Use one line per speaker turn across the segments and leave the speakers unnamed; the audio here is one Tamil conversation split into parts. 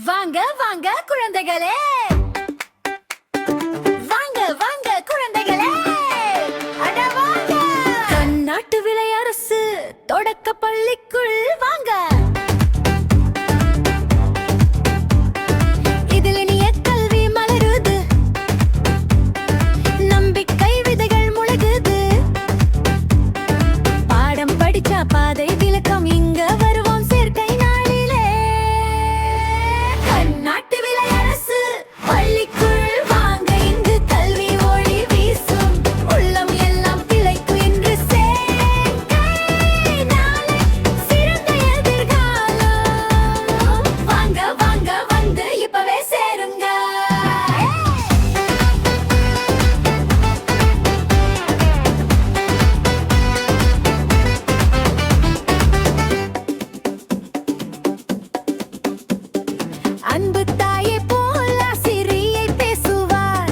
வாங்க வாங்க குழந்தைகளே, வாங்க வாங்க குழந்தைகளே, அட வாங்க. கர்நாட்டு விலை அரசு தொடக்க பள்ளிக்குள் வாங்க. இதில் இனிய கல்வி மலருது, நம்பிக்கை விதைகள் முளைக்குது. பாடம் படிச்சா பாதை விளக்கம் இங்க வருவோம் சேர்க்கை நாளிலே. கர்நாட்டு விலை அரசு பள்ளிக்குள் வாங்க, இங்கு கல்வி ஒளி வீசும், உள்ளம் எல்லாம் பிழைக்கும் இன்று சேர்க்கை நாளை சிறந்த எதிர்காலம். வாங்க வாங்க வந்து இப்பவே சேருங்க. அன்பு தாயை போல ஆசிரியை பேசுவார்,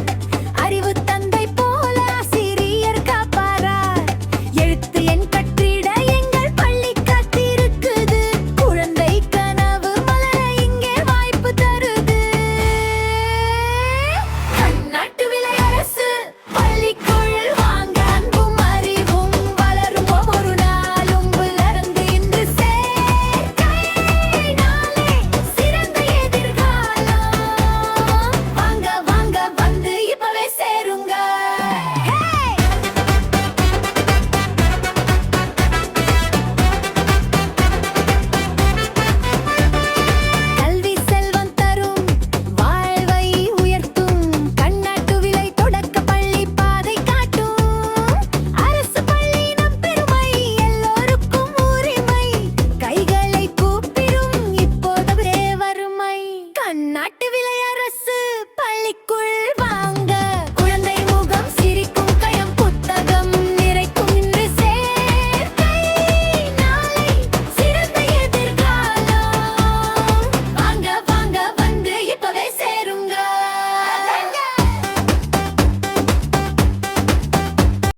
அறிவு தந்தை போல ஆசிரியர் காப்பாரார். எழுத்து எண் கற்றிட எங்கள் பள்ளி காத்திருக்குது, குழந்தை கனவு மலர இங்கே வாய்ப்பு தருது. கர்நாட்டு விலை அரசு பள்ளிக்குள் வாங்க, அன்பும் அறிவும் வளரும் ஒவ்வொரு நாளும் வளர்ந்து இன்று சேர்க்கை நாளே சிறந்த எதிர்காலம். வாங்க வாங்க வந்து இப்பவே சேருங்க. கல்வி செல்வம் தரும், வாழ்வை உயர்த்தும், கர்நாட்டு விலை தொடக்க பள்ளி பாதை காட்டும். அரசு பள்ளி நம் பெருமை, எல்லோருக்கும் உரிமை, கைகளை கூப்பிடும் இப்போதே வறுமை. கர்நாட்டு